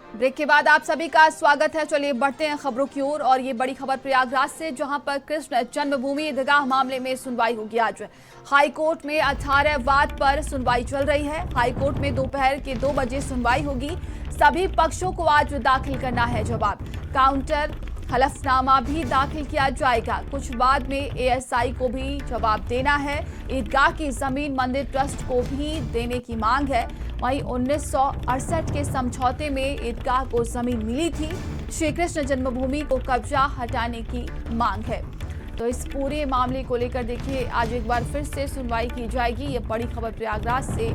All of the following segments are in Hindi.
ब्रेक के बाद आप सभी का स्वागत है। चलिए बढ़ते हैं खबरों की ओर और ये बड़ी खबर प्रयागराज से, जहां पर कृष्ण जन्मभूमि ईदगाह मामले में सुनवाई होगी आज। हाई कोर्ट में 18 वाद पर सुनवाई चल रही है। हाई कोर्ट में दोपहर के 2 बजे सुनवाई होगी। सभी पक्षों को आज दाखिल करना है जवाब। काउंटर हलफनामा भी दाखिल किया जाएगा। कुछ बाद में एएसआई को भी जवाब देना है। ईदगाह की जमीन मंदिर ट्रस्ट को भी देने की मांग है। वहीं 1968 के समझौते में ईदगाह को जमीन मिली थी। श्री कृष्ण जन्मभूमि को कब्जा हटाने की मांग है। तो इस पूरे मामले को लेकर देखिए आज एक बार फिर से सुनवाई की जाएगी। ये बड़ी खबर प्रयागराज से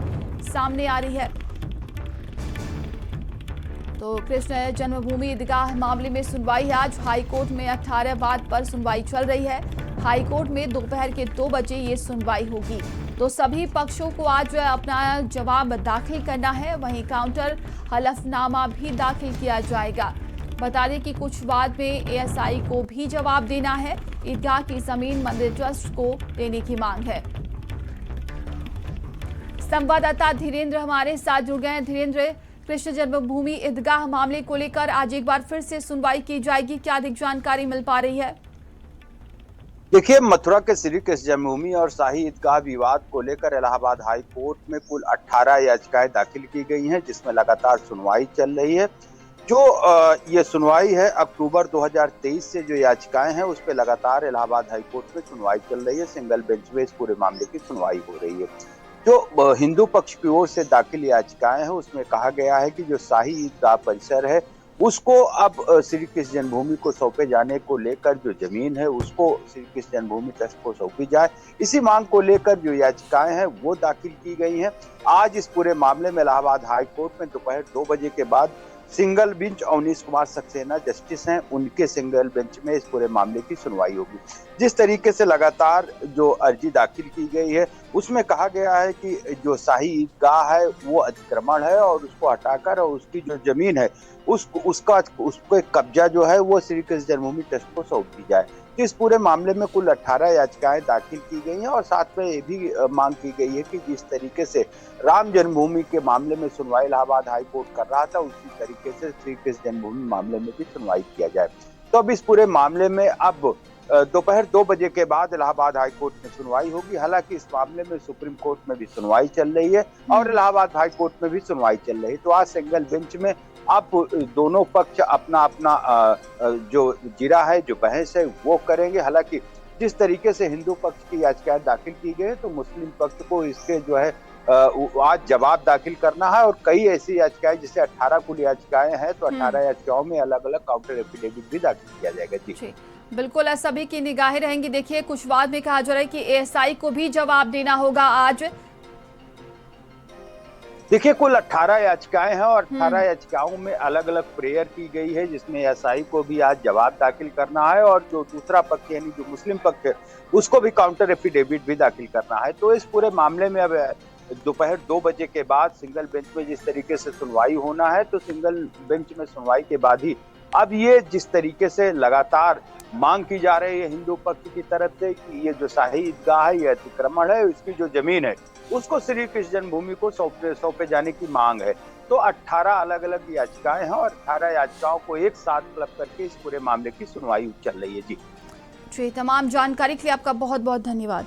सामने आ रही है। तो कृष्ण जन्मभूमि ईदगाह मामले में सुनवाई आज। हाई कोर्ट में 18 वाद पर सुनवाई चल रही है। हाई कोर्ट में दोपहर के 2 बजे ये सुनवाई होगी। तो सभी पक्षों को आज अपना जवाब दाखिल करना है। वहीं काउंटर हलफनामा भी दाखिल किया जाएगा। बता दें कि कुछ बाद में एएसआई को भी जवाब देना है। ईदगाह की जमीन मंदिर ट्रस्ट को देने की मांग है। संवाददाता धीरेन्द्र हमारे साथ जुड़ गए हैं। धीरेन्द्र, कृष्ण जन्मभूमि ईदगाह मामले को लेकर आज एक बार फिर से सुनवाई की जाएगी, क्या अधिक जानकारी मिल पा रही है? देखिए, मथुरा के श्री कृष्ण जन्मभूमि और शाही ईदगाह विवाद को लेकर इलाहाबाद हाई कोर्ट में कुल 18 याचिकाएं दाखिल की गई हैं, जिसमें लगातार सुनवाई चल रही है। जो ये सुनवाई है अक्टूबर 2023 से जो याचिकाएं हैं उस पर लगातार इलाहाबाद हाई कोर्ट में सुनवाई चल रही है। सिंगल बेंच में इस पूरे मामले की सुनवाई हो रही है। जो हिंदू पक्ष की ओर से दाखिल याचिकाएं हैं उसमें कहा गया है कि जो शाही ईदगाह परिसर है उसको अब श्री कृष्ण जन्मभूमि को सौंपे जाने को लेकर जो जमीन है उसको श्री कृष्ण जन्मभूमि ट्रस्ट को सौंपी जाए। इसी मांग को लेकर जो याचिकाएं हैं वो दाखिल की गई हैं। आज इस पूरे मामले में इलाहाबाद हाई कोर्ट में दोपहर 2 बजे के बाद single bench Avneesh Kumar Saxena justice हैं, उनके सिंगल बेंच में इस पूरे मामले की सुनवाई होगी। जिस तरीके से लगातार जो अर्जी दाखिल की गई है उसमें कहा गया है कि जो शाही ईदगाह है वो अतिक्रमण है और उसको हटाकर और उसकी जो जमीन है उसको कब्जा जो है वो श्री कृष्ण जन्मभूमि ट्रस्ट को सौंप दी जाए। तो इस पूरे मामले में कुल 18 याचिकाएं दाखिल की गई हैं और साथ में ये भी मांग की गई है कि जिस तरीके से राम जन्मभूमि के मामले में सुनवाई इलाहाबाद हाई कोर्ट कर रहा था उसी तरीके से श्री कृष्ण जन्मभूमि मामले में भी सुनवाई किया जाए। तो अब इस पूरे मामले में अब दोपहर 2 बजे के बाद इलाहाबाद हाई कोर्ट में सुनवाई होगी। हालांकि इस मामले में सुप्रीम कोर्ट में भी सुनवाई चल रही है और इलाहाबाद हाई कोर्ट में भी सुनवाई चल रही है। तो आज सिंगल बेंच में अब दोनों पक्ष अपना अपना जो जिरा है, जो बहस है वो करेंगे। हालांकि जिस तरीके से हिंदू पक्ष की याचिकाएं दाखिल की गई तो मुस्लिम पक्ष को इसके जो है आज जवाब दाखिल करना है। और कई ऐसी याचिकाएं जैसे 18 कुल याचिकाएं हैं तो 18 याचिकाओं में अलग अलग काउंटर एफिडेविट भी दाखिल किया जाएगा। जी बिल्कुल, सभी की निगाहें रहेंगी। देखिए कुछ बाद में कहा जा रहा है कि एएसआई को भी जवाब देना होगा आज। देखिए, कुल 18 याचिकाएं हैं और 18 याचिकाओं में अलग अलग प्रेयर की गई है, जिसमें एएसआई को भी आज जवाब दाखिल करना है और जो दूसरा पक्ष यानी जो मुस्लिम पक्ष है उसको भी काउंटर एफिडेविट भी दाखिल करना है। तो इस पूरे मामले में अब दोपहर 2 बजे के बाद सिंगल बेंच में जिस तरीके से सुनवाई होना है तो सिंगल बेंच में सुनवाई के बाद ही अब ये जिस तरीके से लगातार मांग की जा रही है हिंदू पक्ष की तरफ से कि ये जो शाही ईदगाह है ये अतिक्रमण है, इसकी जो जमीन है उसको श्री कृष्ण जन्मभूमि को सौंपे जाने की मांग है। तो 18 अलग अलग याचिकाएं हैं और 18 याचिकाओं को एक साथ क्लब करके इस पूरे मामले की सुनवाई चल रही है। जी, तमाम जानकारी के लिए आपका बहुत बहुत धन्यवाद।